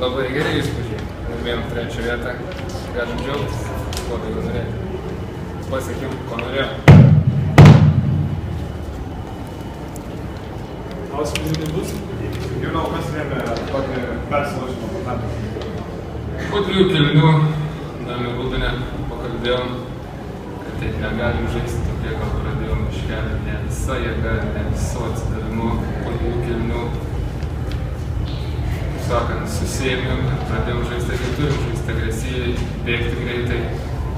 Labai geri įspūdžiai. Laimėjom 3 vietą. Galim džiaugtis, ko daugiau norėti. Pasiekėm, ko norėjom. Klausimų bus? Jau kas rėmė tokį persilaužimą patapį? Po 3 kėlinių Dami Rūbinę pakalbėjom, kad taip negalim žaisti tokie, gal pradėjom iškelti ne visa jėga, ne viso atsidavimu. Po 2 kėlinių, sakant, susėmėm ir pradėjom žaisti, kaip turim žaisti agresyviai, bėgti greitai,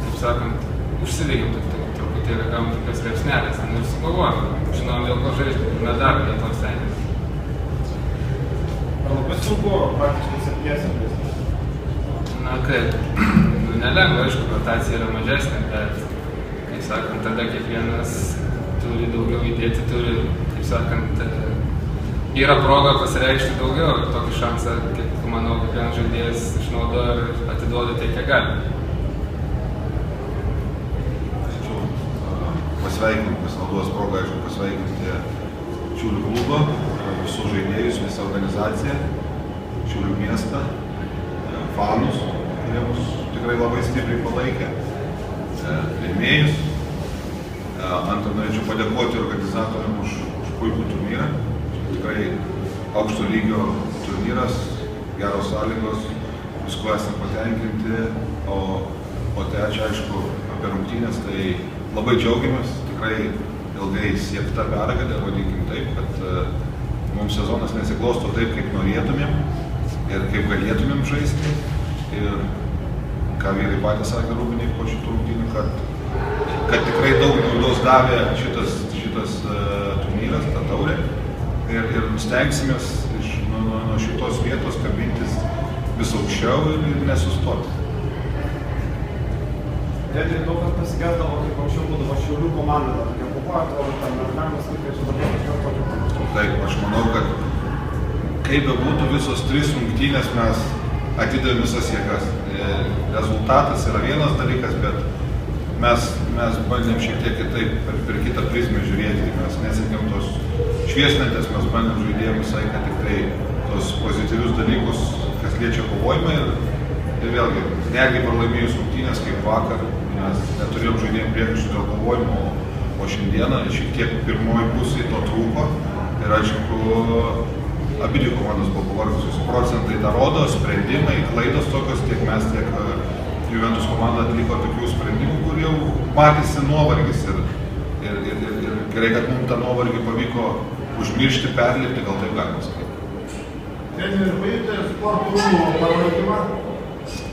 kaip sakant, užsidegėm truputėlį, gavom tokias liepsnelės, ir sugalvojom, žinom dėl ko žaisti, medalį dėl to stengiamės. Labai sunku praktiškai 7 žaisti. Na kaip, nelengva, aišku, rotacija yra mažesnė, bet, kaip sakant, tada kiekvienas turi daugiau įdėti, turi, kaip sakant, yra proga pasireikšti daugiau ir tokį šansą, kaip manau, kiekvienas žaidėjas išnaudoja ir atiduoda tai, kiek gali. Pasinaudos progą, aišku, pasveikinti Šiaulių klubą, visus žaidėjus, visą organizaciją, Šiaulių miestą, fanus, kurie mus tikrai labai stipriai palaikė, rėmėjus. Antrą norėčiau padėkoti organizatoriam už puikų turnyrą. Tikrai aukšto lygio turnyras, geros sąlygos, viskuo esame patenkinti, o trečia, aišku, apie rungtynes, tai labai džiaugiamės, tikrai ilgai siekta pergalė, vadinkim taip, kad mums sezonas nesiklosto taip, kaip norėtumėm ir kaip galėtumėm žaisti. Ir ką vyrai patys sakė Rūbinei po šitų rungtynių, kad tikrai daug naudos davė šitas turnyras, ta taurė. Ir stengsimės nuo šitos vietos kabintis vis aukščiau ir nesustoti. Treneri daug kas pasigesdavo, kaip anksčiau būdavo Šiaulių komanda, tokia pupa, atrodo, ten merkavimas, kaip čia dabar kažkas tokio panašaus. Taip, aš manau, kad kaip bebūtų visos 3 rungtynės, mes atidavėm visas jėgas. Rezultatas yra vienas dalykas, bet mes bandėm šiek tiek kitaip per kitą prizmę žiūrėti. Mes nesiekėm tos šviesnentės, mes bandėm žaidėjom visai, kad tik tai tos pozityvius dalykus, kas liečia kovojimą. Ir vėlgi, netgi pralaimėjus rungtynės kaip vakar, mes neturėjom žaidėjom priekaištų dėl kovojimo, o šiandieną šiek tiek pirmoji pusė to trūko. Ir aišku, abidvi komandos buvo pavargusios. Procentai tą rodo, sprendimai, klaidos tokios, tiek mes, tiek Juventus komanda atliko tokių sprendimų, kur jau matėsi nuovargis. Ir gerai, kad mums tą nuovargį pavyko užmiršti, perlipti, gal taip galima sakyti. Treneri, pajutai sporto rūmų palaikymą?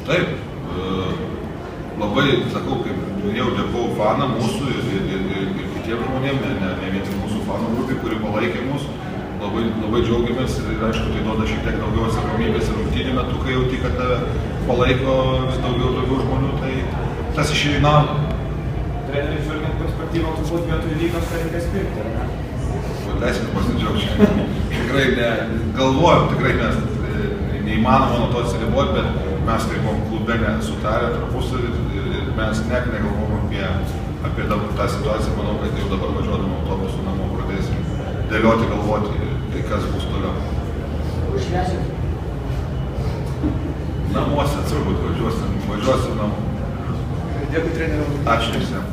Taip. Labai, sakau, kaip minėjau, dėkau fanam mūsų ir kitiems žmonėms, ne vien tik mūsų fanų grupė, kuri palaikė mus. Labai džiaugiamės ir aišku, tai duoda šiek tiek daugiau atsakomybės ir rungtynių metu, kai jauti, kad palaiko vis daugiau žmonių, tai tas išėjo į naudą. Treneri, žvelgiant perspektyvą, turbūt vietoj lygos, ką reikia spirti, ar ne? Leiskit pasidžiaugti. Tikrai galvojom, tikrai mes neįmanoma nuo to atsiriboti, bet mes tai buvom klube nesutarę tarpusavį ir mes net negalvom apie tą situaciją. Manau, kad jau dabar važiuodami autobusu namo pradėsim dėlioti, galvoti, tai kas bus toliau. Išlesim? Namuose turbūt važiuosim namo. Dėkui treneriu. Ačiū visiems.